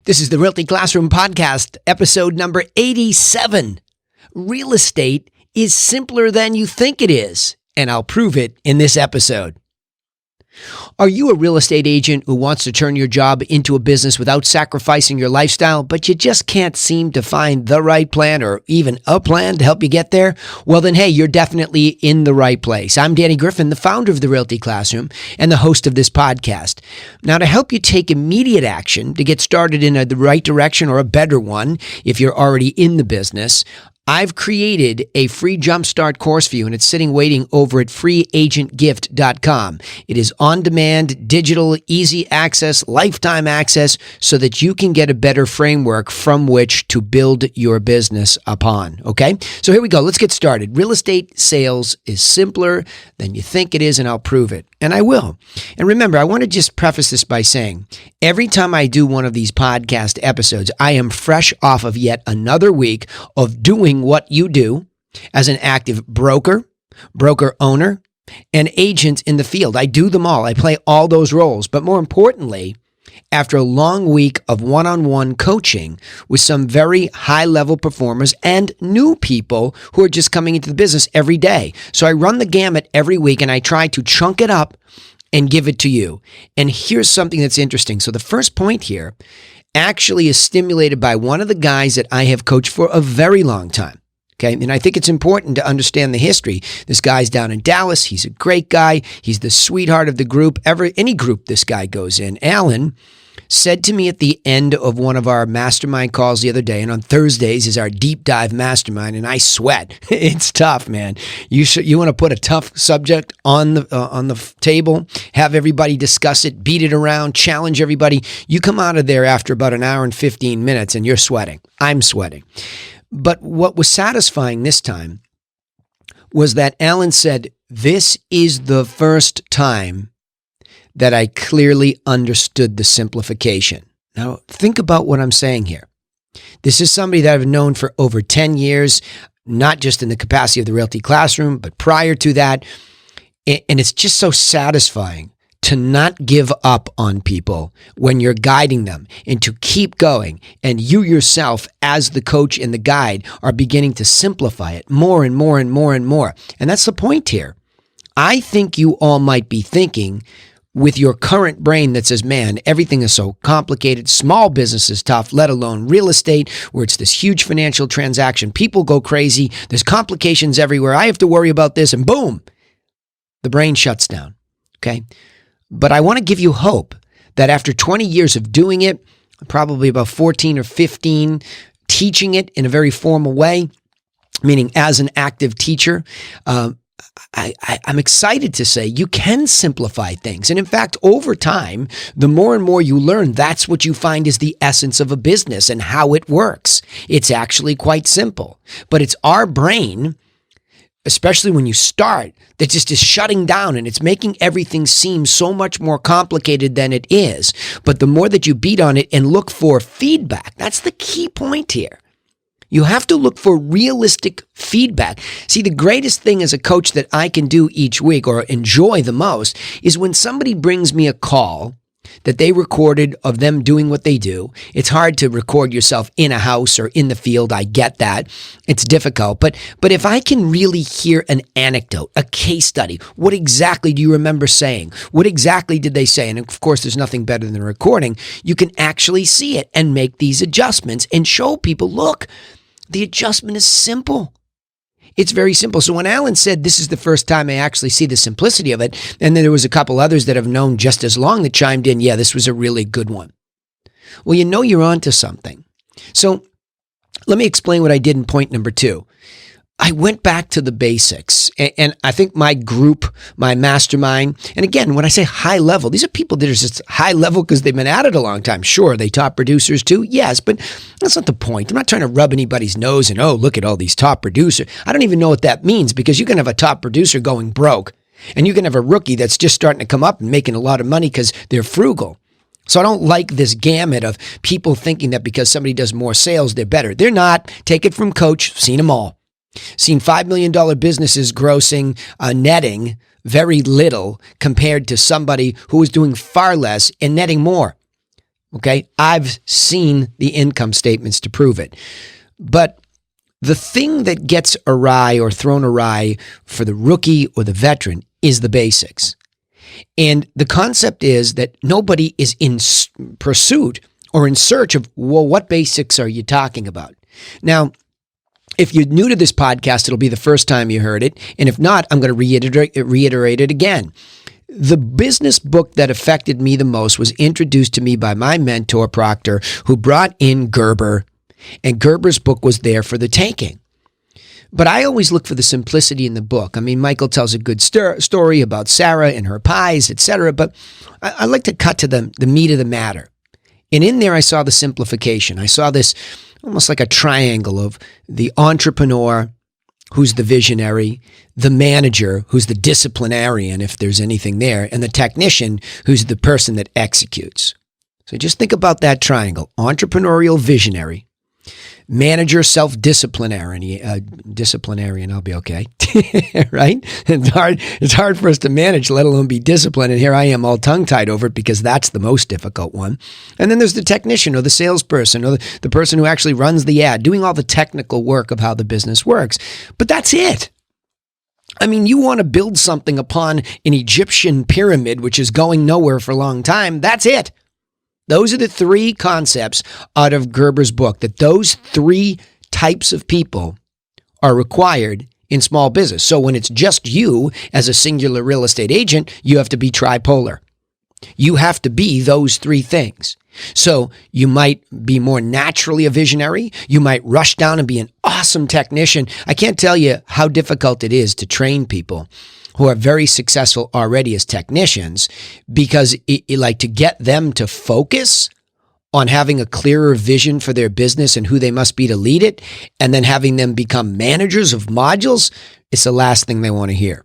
This is the Realty Classroom Podcast, episode number 87. Real estate is simpler than you think it is, and I'll prove it in this episode. Are you a real estate agent who wants to turn your job into a business without sacrificing your lifestyle, but you just can't seem to find the right plan or even a plan to help you get there? Well, then, hey, you're definitely in the right place. I'm Danny Griffin, the founder of the Realty Classroom and the host of this podcast. Now, to help you take immediate action to get started in the right direction or a better one, if you're already in the business, I've created a free jumpstart course for you, and it's sitting waiting over at freeagentgift.com. It is on-demand, digital, easy access, lifetime access, so that you can get a better framework from which to build your business upon, okay? So here we go. Let's get started. Real estate sales is simpler than you think it is, and I'll prove it. And I will. And remember, I want to just preface this by saying, every time I do one of these podcast episodes, I am fresh off of yet another week of doing what you do as an active broker owner, and agent in the field. I do them all. I play all those roles. But more importantly, after a long week of one-on-one coaching with some very high-level performers and new people who are just coming into the business every day. So I run the gamut every week, and I try to chunk it up and give it to you. And here's something that's interesting. So the first point here actually is stimulated by one of the guys that I have coached for a very long time. Okay, and I think it's important to understand the history. This guy's down in Dallas. He's a great guy. He's the sweetheart of the group. Any group this guy goes in. Alan said to me at the end of one of our mastermind calls the other day, and on Thursdays is our deep dive mastermind, and I sweat. It's tough, man. You want to put a tough subject on the table, have everybody discuss it, beat it around, challenge everybody. You come out of there after about an hour and 15 minutes, and you're sweating. I'm sweating. But what was satisfying this time was that Alan said, "This is the first time that I clearly understood the simplification." Now, think about what I'm saying here. This is somebody that I've known for over 10 years, not just in the capacity of the Realty Classroom, but prior to that. And it's just so satisfying to not give up on people when you're guiding them, and to keep going. And you yourself, as the coach and the guide, are beginning to simplify it more and more and more and more. And that's the point here. I think you all might be thinking with your current brain that says, man, everything is so complicated. Small business is tough, let alone real estate, where it's this huge financial transaction. People go crazy. There's complications everywhere. I have to worry about this, and boom, the brain shuts down. Okay? But I want to give you hope that after 20 years of doing it, probably about 14 or 15, teaching it in a very formal way, meaning as an active teacher, I'm excited to say you can simplify things. And in fact, over time, the more and more you learn, that's what you find is the essence of a business and how it works. It's actually quite simple. But it's our brain, especially when you start, that just is shutting down, and it's making everything seem so much more complicated than it is. But the more that you beat on it and look for feedback, that's the key point here. You have to look for realistic feedback. See, the greatest thing as a coach that I can do each week, or enjoy the most, is when somebody brings me a call that they recorded of them doing what they do. It's hard to record yourself in a house or in the field. I get that. It's difficult. But if I can really hear an anecdote, a case study, what exactly do you remember saying? What exactly did they say? And of course, there's nothing better than a recording. You can actually see it and make these adjustments and show people, look, the adjustment is simple. It's very simple. So when Alan said this is the first time I actually see the simplicity of it, and then there was a couple others that have known just as long that chimed in, yeah, this was a really good one. Well, you know you're onto something. So let me explain what I did in point number 2. I went back to the basics, and I think my group, my mastermind, and again, when I say high level, these are people that are just high level because they've been at it a long time. Sure, are they top producers too? Yes, but that's not the point. I'm not trying to rub anybody's nose and, oh, look at all these top producers. I don't even know what that means, because you can have a top producer going broke, and you can have a rookie that's just starting to come up and making a lot of money because they're frugal. So I don't like this gamut of people thinking that because somebody does more sales, they're better. They're not. Take it from Coach. Seen them all. Seen $5 million businesses grossing, netting very little compared to somebody who is doing far less and netting more. Okay. I've seen the income statements to prove it. But the thing that gets awry or thrown awry for the rookie or the veteran is the basics. And the concept is that nobody is in pursuit or in search of, well, what basics are you talking about? Now, if you're new to this podcast, it'll be the first time you heard it. And if not, I'm going to reiterate it again. The business book that affected me the most was introduced to me by my mentor, Proctor, who brought in Gerber. And Gerber's book was there for the taking. But I always look for the simplicity in the book. I mean, Michael tells a good story about Sarah and her pies, etc. But I like to cut to the meat of the matter. And in there, I saw the simplification. I saw this almost like a triangle of the entrepreneur, who's the visionary, the manager, who's the disciplinarian, if there's anything there, and the technician, who's the person that executes. So just think about that triangle: entrepreneurial visionary, manager, disciplinarian, I'll be okay. Right? It's hard for us to manage, let alone be disciplined. And here I am all tongue-tied over it because that's the most difficult one. And then there's the technician or the salesperson or the person who actually runs the ad, doing all the technical work of how the business works. But that's it. I mean, you want to build something upon an Egyptian pyramid, which is going nowhere for a long time. That's it. Those are the three concepts out of Gerber's book, that those three types of people are required in small business. So when it's just you as a singular real estate agent, you have to be tripolar. You have to be those three things. So you might be more naturally a visionary. You might rush down and be an awesome technician. I can't tell you how difficult it is to train people who are very successful already as technicians, because to get them to focus on having a clearer vision for their business and who they must be to lead it, and then having them become managers of modules, it's the last thing they want to hear.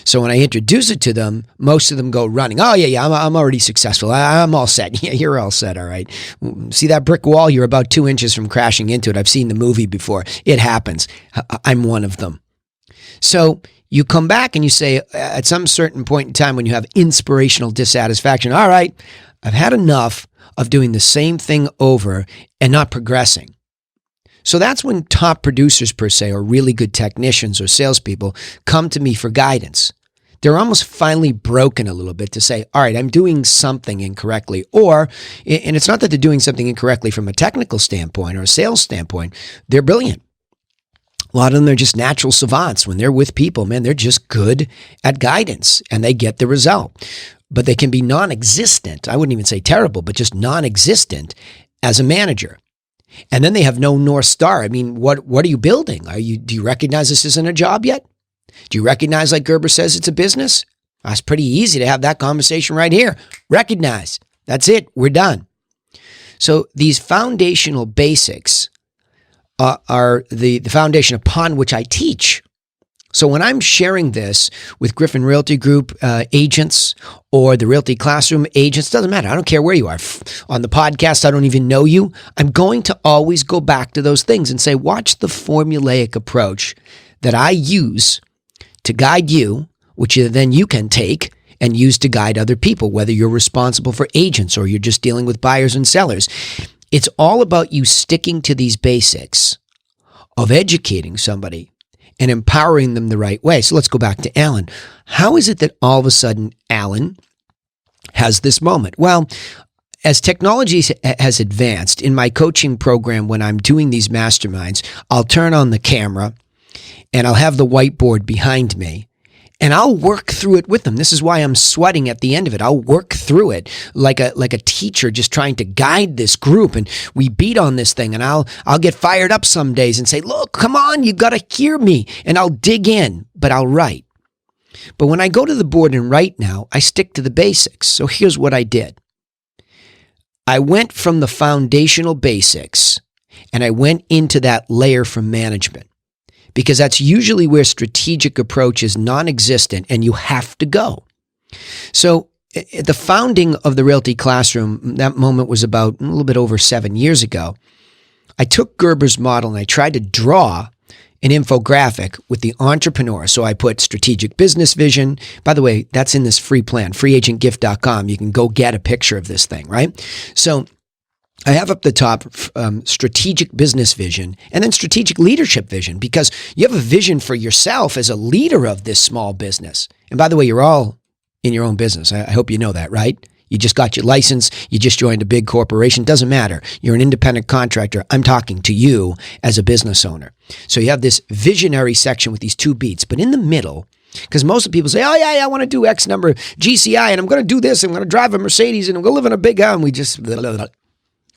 So when I introduce it to them, most of them go running. Oh, yeah, I'm already successful. I'm all set. Yeah, you're all set, all right. See that brick wall? You're about 2 inches from crashing into it. I've seen the movie before. It happens. I'm one of them. So you come back and you say, at some certain point in time when you have inspirational dissatisfaction, all right, I've had enough of doing the same thing over and not progressing. So that's when top producers, per se, or really good technicians or salespeople come to me for guidance. They're almost finally broken a little bit to say, all right, I'm doing something incorrectly. Or, and it's not that they're doing something incorrectly from a technical standpoint or a sales standpoint, they're brilliant. A lot of them are just natural savants. When they're with people, man, they're just good at guidance and they get the result. But they can be non-existent. I wouldn't even say terrible, but just non-existent as a manager. And then they have no North Star. I mean, what are you building? Do you recognize this isn't a job yet? Do you recognize, like Gerber says, it's a business? It's pretty easy to have that conversation right here. Recognize. That's it. We're done. So these foundational basics are the foundation upon which I teach. So when I'm sharing this with Griffin Realty Group agents or the Realty Classroom agents, doesn't matter. I don't care where you are. On the podcast, I don't even know you. I'm going to always go back to those things and say, watch the formulaic approach that I use to guide you, which then you can take and use to guide other people, whether you're responsible for agents or you're just dealing with buyers and sellers. It's all about you sticking to these basics of educating somebody and empowering them the right way. So let's go back to Alan. How is it that all of a sudden Alan has this moment? Well, as technology has advanced in my coaching program, when I'm doing these masterminds, I'll turn on the camera and I'll have the whiteboard behind me. And I'll work through it with them. This is why I'm sweating at the end of it. I'll work through it like a teacher just trying to guide this group. And we beat on this thing. And I'll get fired up some days and say, look, come on, you got to hear me. And I'll dig in, but I'll write. But when I go to the board and write now, I stick to the basics. So here's what I did. I went from the foundational basics and I went into that layer from management. Because that's usually where strategic approach is non-existent and you have to go. So at the founding of the Realty Classroom, that moment was about a little bit over 7 years ago. I took Gerber's model and I tried to draw an infographic with the entrepreneur. So I put strategic business vision. By the way, that's in this free plan, freeagentgift.com. You can go get a picture of this thing, right? So I have up the top strategic business vision and then strategic leadership vision, because you have a vision for yourself as a leader of this small business. And by the way, you're all in your own business. I hope you know that, right? You just got your license. You just joined a big corporation. Doesn't matter. You're an independent contractor. I'm talking to you as a business owner. So you have this visionary section with these two beats, but in the middle, because most of the people say, oh yeah, I want to do X number of GCI and I'm going to do this. I'm going to drive a Mercedes and I'm going to live in a big house. And we just,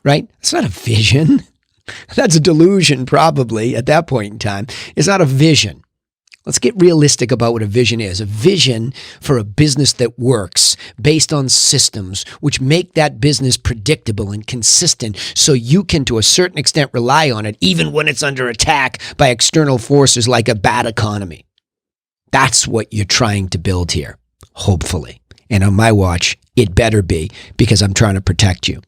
right? It's not a vision. That's a delusion probably at that point in time. It's not a vision. Let's get realistic about what a vision is. A vision for a business that works based on systems which make that business predictable and consistent so you can, to a certain extent, rely on it even when it's under attack by external forces like a bad economy. That's what you're trying to build here, hopefully. And on my watch, it better be, because I'm trying to protect you.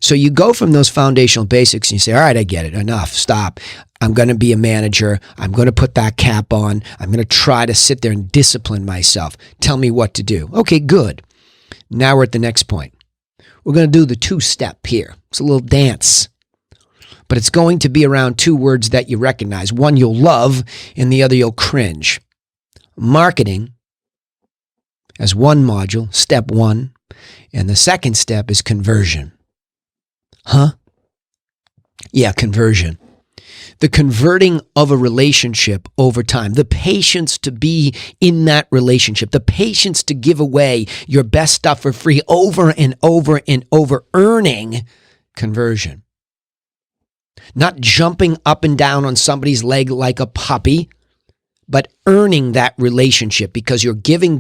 So you go from those foundational basics and you say, all right, I get it. Enough. Stop. I'm going to be a manager. I'm going to put that cap on. I'm going to try to sit there and discipline myself. Tell me what to do. Okay, good. Now we're at the next point. We're going to do the two-step here. It's a little dance. But it's going to be around two words that you recognize. One you'll love and the other you'll cringe. Marketing as one module, step one. And the second step is conversion. Huh? Yeah, conversion. The converting of a relationship over time, the patience to be in that relationship, the patience to give away your best stuff for free over and over and over, earning conversion. Not jumping up and down on somebody's leg like a puppy, but earning that relationship because you're giving.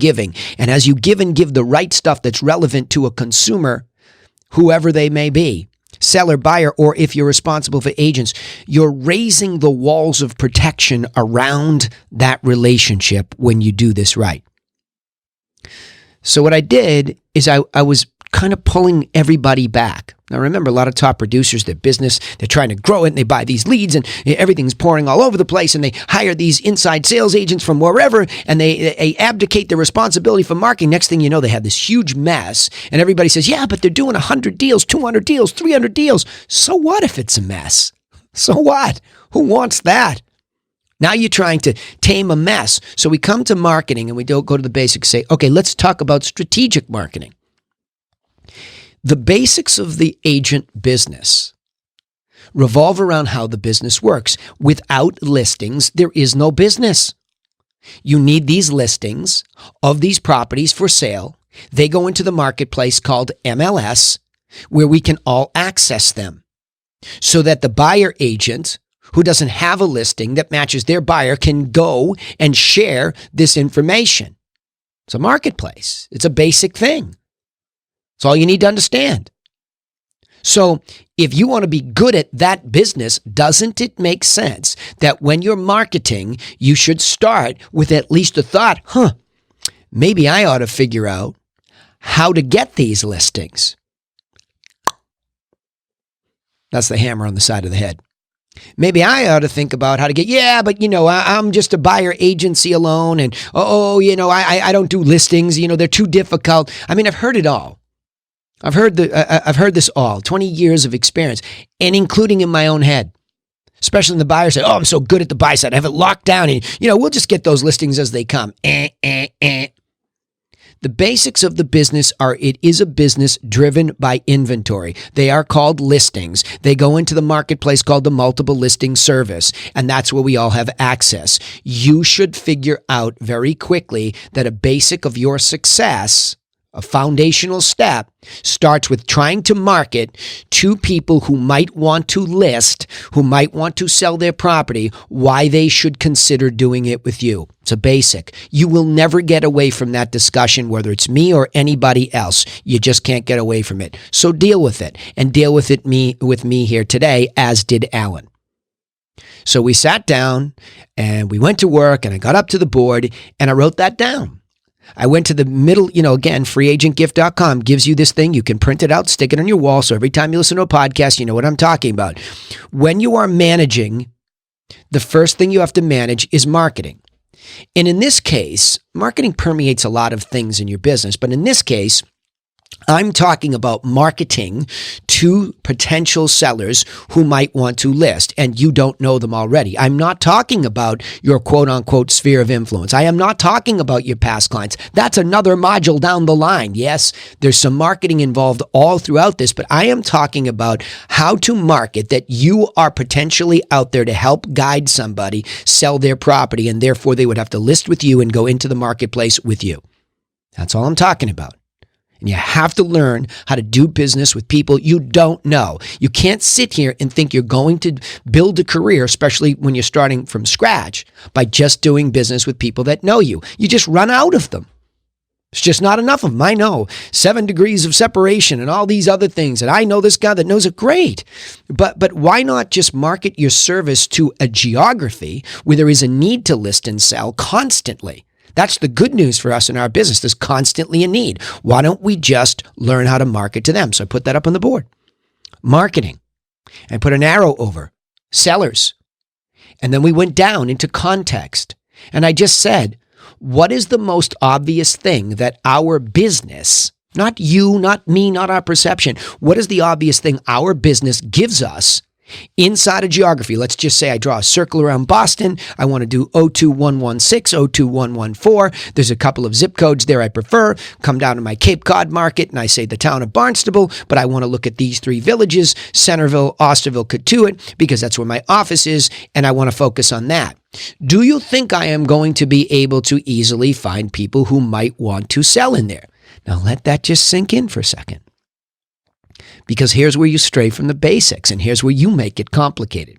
And as you give and give the right stuff that's relevant to a consumer, whoever they may be, seller, buyer, or if you're responsible for agents, you're raising the walls of protection around that relationship when you do this right. So what I did is I was kind of pulling everybody back. Now remember, a lot of top producers, their business, they're trying to grow it and they buy these leads and everything's pouring all over the place and they hire these inside sales agents from wherever and they abdicate their responsibility for marketing. Next thing you know, they have this huge mess and everybody says, yeah, but they're doing 100 deals, 200 deals, 300 deals. So what if it's a mess? So what? Who wants that? Now you're trying to tame a mess. So we come to marketing and we don't go to the basics, say, okay, let's talk about strategic marketing. The basics of the agent business revolve around how the business works. Without listings, there is no business. You need these listings of these properties for sale. They go into the marketplace called MLS, where we can all access them so that the buyer agent who doesn't have a listing that matches their buyer can go and share this information. It's a marketplace. It's a basic thing. It's all you need to understand. So if you want to be good at that business, doesn't it make sense that when you're marketing, you should start with at least a thought, maybe I ought to figure out how to get these listings. That's the hammer on the side of the head. Maybe I ought to think about how to get, I'm just a buyer agency alone and, I don't do listings, they're too difficult. I mean, I've heard it all. I've heard this all, 20 years of experience, and including in my own head, especially in the buyer side. Oh, I'm so good at the buy side. I have it locked down. And, we'll just get those listings as they come. The basics of the business are it is a business driven by inventory. They are called listings. They go into the marketplace called the multiple listing service, and that's where we all have access. You should figure out very quickly that a basic of your success, a foundational step, starts with trying to market to people who might want to list, who might want to sell their property, why they should consider doing it with you. It's a basic. You will never get away from that discussion, whether it's me or anybody else. You just can't get away from it. So deal with it, and deal with it with me here today, as did Alan. So we sat down and we went to work and I got up to the board and I wrote that down. I went to the middle, again, freeagentgift.com gives you this thing. You can print it out, stick it on your wall. So every time you listen to a podcast, you know what I'm talking about. When you are managing The first thing you have to manage is marketing. And in this case, marketing permeates a lot of things in your business. But in this case, I'm talking about marketing to potential sellers who might want to list and you don't know them already. I'm not talking about your quote unquote sphere of influence. I am not talking about your past clients. That's another module down the line. Yes, there's some marketing involved all throughout this, but I am talking about how to market that you are potentially out there to help guide somebody sell their property, and therefore they would have to list with you and go into the marketplace with you. That's all I'm talking about. And you have to learn how to do business with people you don't know. You can't sit here and think you're going to build a career, especially when you're starting from scratch, by just doing business with people that know you. You just run out of them. It's just not enough of them. I know 7 degrees of separation and all these other things. And I know this guy that knows it great. But why not just market your service to a geography where there is a need to list and sell constantly? That's the good news for us in our business. There's constantly a need. Why don't we just learn how to market to them? So I put that up on the board. Marketing. I put an arrow over sellers. And then we went down into context. And I just said, what is the most obvious thing that our business, not you, not me, not our perception, what is the obvious thing our business gives us inside of geography? Let's just say I draw a circle around Boston. I want to do 02116, 02114. There's a couple of zip codes there I prefer. Come down to my Cape Cod market and I say the town of Barnstable, but I want to look at these 3 villages, Centerville, Osterville, Cotuit, because that's where my office is, and I want to focus on that. Do you think I am going to be able to easily find people who might want to sell in there? Now let that just sink in for a second. Because here's where you stray from the basics, and here's where you make it complicated.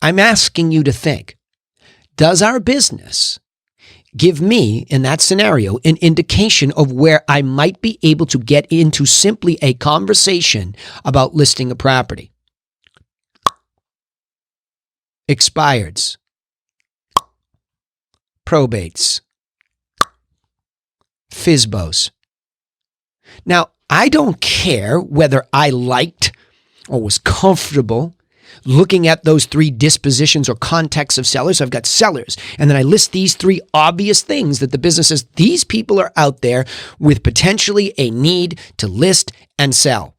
I'm asking you to think, does our business give me, in that scenario, an indication of where I might be able to get into simply a conversation about listing a property? Expireds, probates, FSBOs. Now, I don't care whether I liked or was comfortable looking at those 3 dispositions or contexts of sellers. I've got sellers, and then I list these 3 obvious things that the business says, these people are out there with potentially a need to list and sell.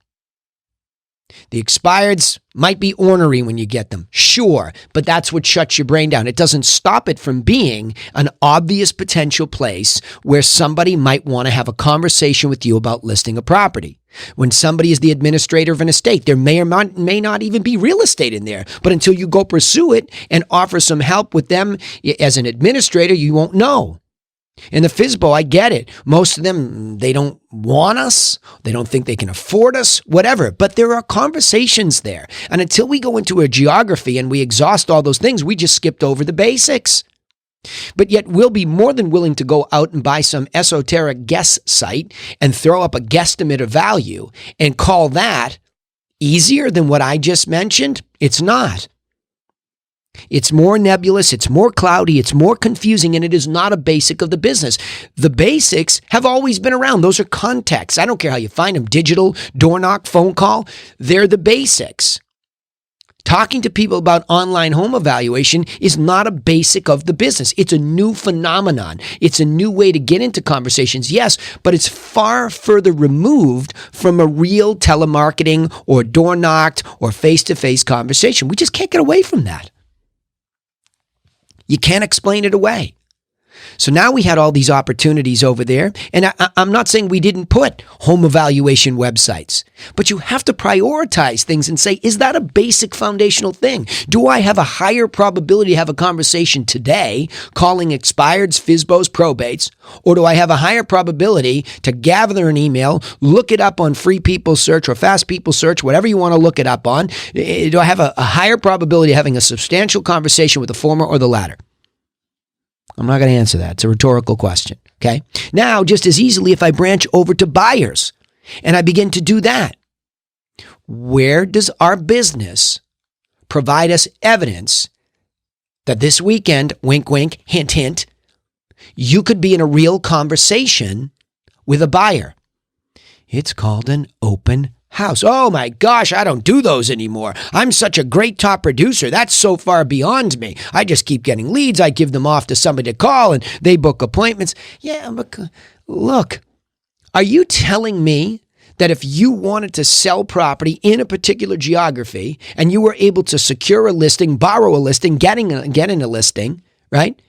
The expireds might be ornery when you get them, sure, but that's what shuts your brain down. It doesn't stop it from being an obvious potential place where somebody might want to have a conversation with you about listing a property. When somebody is the administrator of an estate, there may or may not even be real estate in there, but until you go pursue it and offer some help with them as an administrator, you won't know. In the FSBO, I get it. Most of them, they don't want us. They don't think they can afford us, whatever. But there are conversations there. And until we go into a geography and we exhaust all those things, we just skipped over the basics. But yet we'll be more than willing to go out and buy some esoteric guess site and throw up a guesstimate of value and call that easier than what I just mentioned. It's not. It's more nebulous, it's more cloudy, it's more confusing, and it is not a basic of the business. The basics have always been around. Those are contexts. I don't care how you find them, digital, door knock, phone call. They're the basics. Talking to people about online home evaluation is not a basic of the business. It's a new phenomenon. It's a new way to get into conversations, yes, but it's far further removed from a real telemarketing or door knocked or face-to-face conversation. We just can't get away from that. You can't explain it away. So now we had all these opportunities over there, and I'm not saying we didn't put home evaluation websites, but you have to prioritize things and say, is that a basic foundational thing? Do I have a higher probability to have a conversation today calling expireds, FSBOs, probates, or do I have a higher probability to gather an email, look it up on Free People Search or Fast People Search, whatever you want to look it up on? Do I have a higher probability of having a substantial conversation with the former or the latter? I'm not going to answer that. It's a rhetorical question, okay? Now, just as easily, if I branch over to buyers and I begin to do that, where does our business provide us evidence that this weekend, wink, wink, hint, hint, you could be in a real conversation with a buyer? It's called an open house. Oh my gosh, I don't do those anymore. I'm such a great top producer. That's so far beyond me. I just keep getting leads. I give them off to somebody to call and they book appointments. Yeah, but look, are you telling me that if you wanted to sell property in a particular geography and you were able to secure a listing, borrow a listing, get in a listing, right?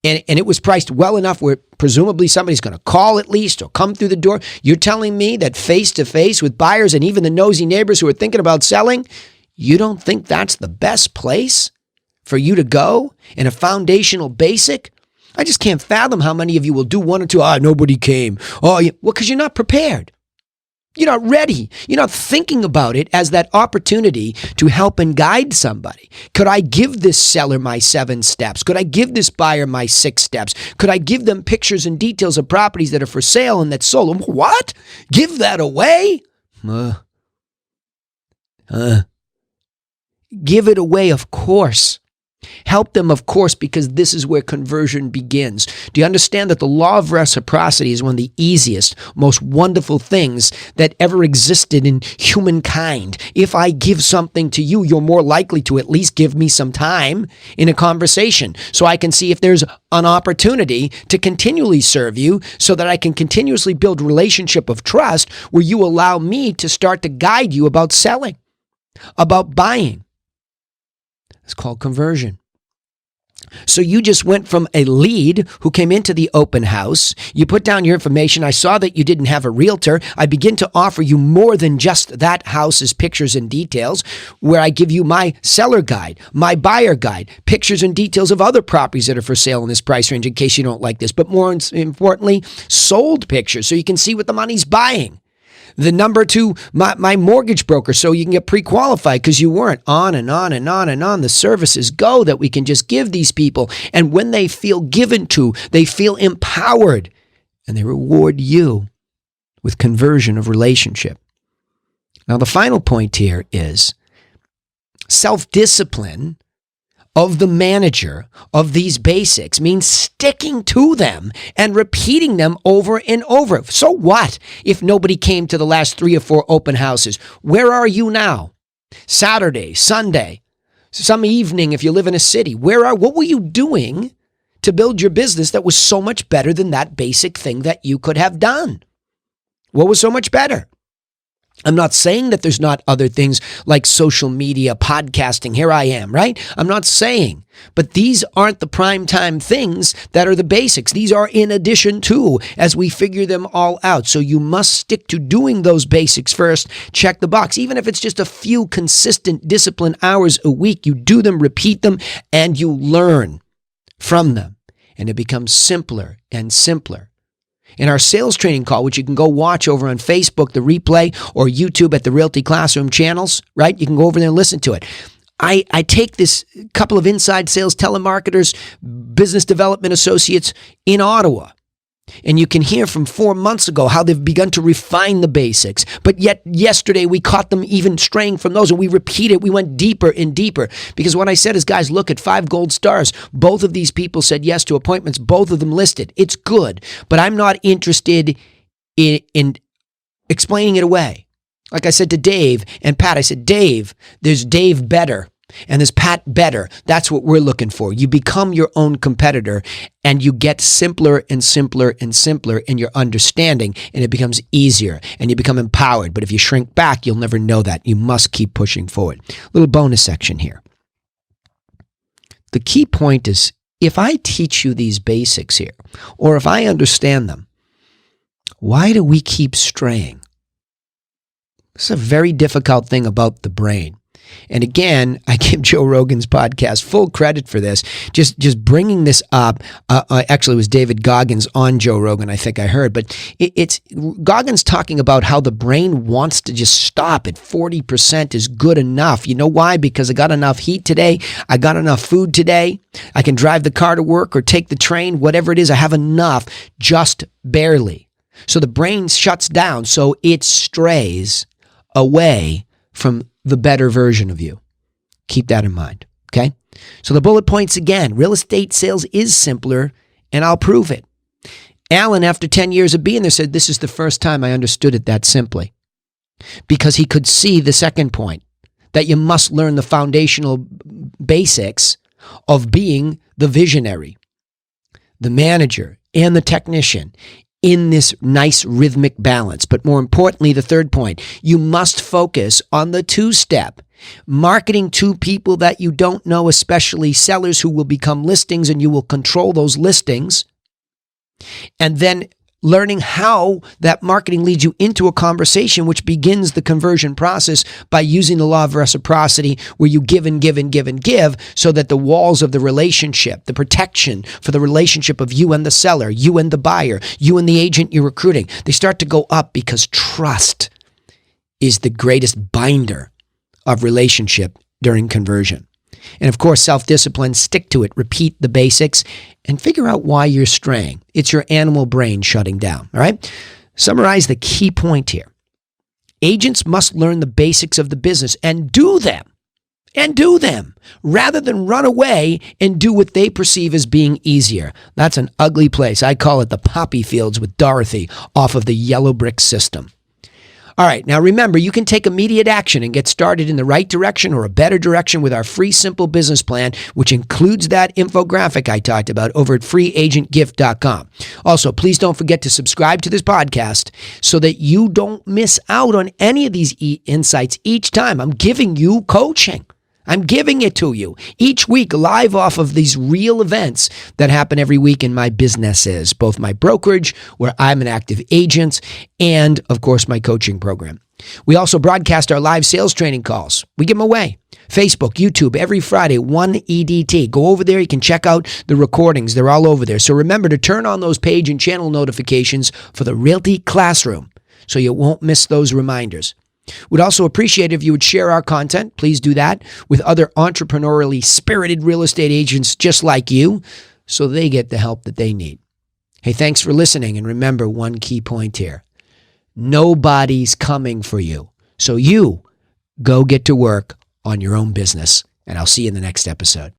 And it was priced well enough where presumably somebody's going to call at least or come through the door. You're telling me that face-to-face with buyers and even the nosy neighbors who are thinking about selling, you don't think that's the best place for you to go in a foundational basic? I just can't fathom how many of you will do one or two. Nobody came. Well, because you're not prepared. You're not ready. You're not thinking about it as that opportunity to help and guide somebody. Could I give this seller my 7 steps? Could I give this buyer my 6 steps? Could I give them pictures and details of properties that are for sale and that sold? What? Give that away? Give it away, of course. Help them, of course, because this is where conversion begins. Do you understand that the law of reciprocity is one of the easiest, most wonderful things that ever existed in humankind? If I give something to you, you're more likely to at least give me some time in a conversation so I can see if there's an opportunity to continually serve you so that I can continuously build a relationship of trust where you allow me to start to guide you about selling, about buying. It's called conversion. So you just went from a lead who came into the open house. You put down your information. I saw that you didn't have a realtor. I begin to offer you more than just that house's pictures and details, where I give you my seller guide, my buyer guide, pictures and details of other properties that are for sale in this price range in case you don't like this. But more importantly, sold pictures so you can see what the money's buying. The number to my mortgage broker so you can get pre-qualified because you weren't. On and on and on and on. The services go that we can just give these people. And when they feel given to, they feel empowered. And they reward you with conversion of relationship. Now, the final point here is self-discipline of the manager of these basics means sticking to them and repeating them over and over. So what if nobody came to the last 3 or 4 open houses? Where are you now? Saturday, Sunday, some evening if you live in a city. What were you doing to build your business that was so much better than that basic thing that you could have done? What was so much better? I'm not saying that there's not other things like social media, podcasting. Here I am, right? I'm not saying, but these aren't the prime time things that are the basics. These are in addition to, as we figure them all out. So you must stick to doing those basics first. Check the box. Even if it's just a few consistent discipline hours a week, you do them, repeat them, and you learn from them. And it becomes simpler and simpler. In our sales training call, which you can go watch over on Facebook, the replay, or YouTube at the Realty Classroom channels, right? You can go over there and listen to it. I take this couple of inside sales telemarketers, business development associates in Ottawa, and you can hear from 4 months ago how they've begun to refine the basics. But yet yesterday we caught them even straying from those, and we repeated. We went deeper and deeper because what I said is, guys, look at 5 gold stars. Both of these people said yes to appointments. Both of them listed. It's good, but I'm not interested in explaining it away. Like I said to Dave and Pat, I said, Dave, there's Dave better. And there's Pat better. That's what we're looking for. You become your own competitor and you get simpler and simpler and simpler in your understanding, and it becomes easier and you become empowered. But if you shrink back, you'll never know that. You must keep pushing forward. Little bonus section here. The key point is, if I teach you these basics here, or if I understand them, why do we keep straying? This is a very difficult thing about the brain. And again, I give Joe Rogan's podcast full credit for this. Just bringing this up. Actually, it was David Goggins on Joe Rogan, I think I heard. But it's Goggins talking about how the brain wants to just stop at 40% is good enough. You know why? Because I got enough heat today. I got enough food today. I can drive the car to work or take the train, whatever it is. I have enough, just barely. So the brain shuts down. So it strays away from the better version of you. Keep that in mind, okay? So the bullet points again, real estate sales is simpler, and I'll prove it. Alan, after 10 years of being there, said, this is the first time I understood it that simply. because he could see the second point, that you must learn the foundational basics of being the visionary, the manager, and the technician in this nice rhythmic balance. But more importantly, the third point, you must focus on the two-step, marketing to people that you don't know, especially sellers who will become listings, and you will control those listings. And then learning how that marketing leads you into a conversation, which begins the conversion process by using the law of reciprocity, where you give and give and give and give, so that the walls of the relationship, the protection for the relationship of you and the seller, you and the buyer, you and the agent you're recruiting, they start to go up, because trust is the greatest binder of relationship during conversion. And of course, self-discipline, stick to it, repeat the basics, and figure out why you're straying. It's your animal brain shutting down, all right? Summarize the key point here. Agents must learn the basics of the business and do them, rather than run away and do what they perceive as being easier. That's an ugly place. I call it the poppy fields with Dorothy off of the yellow brick system. All right, now remember, you can take immediate action and get started in the right direction or a better direction with our free simple business plan, which includes that infographic I talked about over at freeagentgift.com. Also, please don't forget to subscribe to this podcast so that you don't miss out on any of these insights each time. I'm giving you coaching. I'm giving it to you each week, live off of these real events that happen every week in my businesses, both my brokerage, where I'm an active agent, and of course, my coaching program. We also broadcast our live sales training calls. We give them away. Facebook, YouTube, every Friday, 1 EDT. Go over there. You can check out the recordings. They're all over there. So remember to turn on those page and channel notifications for the Realty Classroom so you won't miss those reminders. We'd also appreciate if you would share our content. Please do that with other entrepreneurially spirited real estate agents just like you, so they get the help that they need. Hey, thanks for listening. And remember one key point here. Nobody's coming for you. So you go get to work on your own business. And I'll see you in the next episode.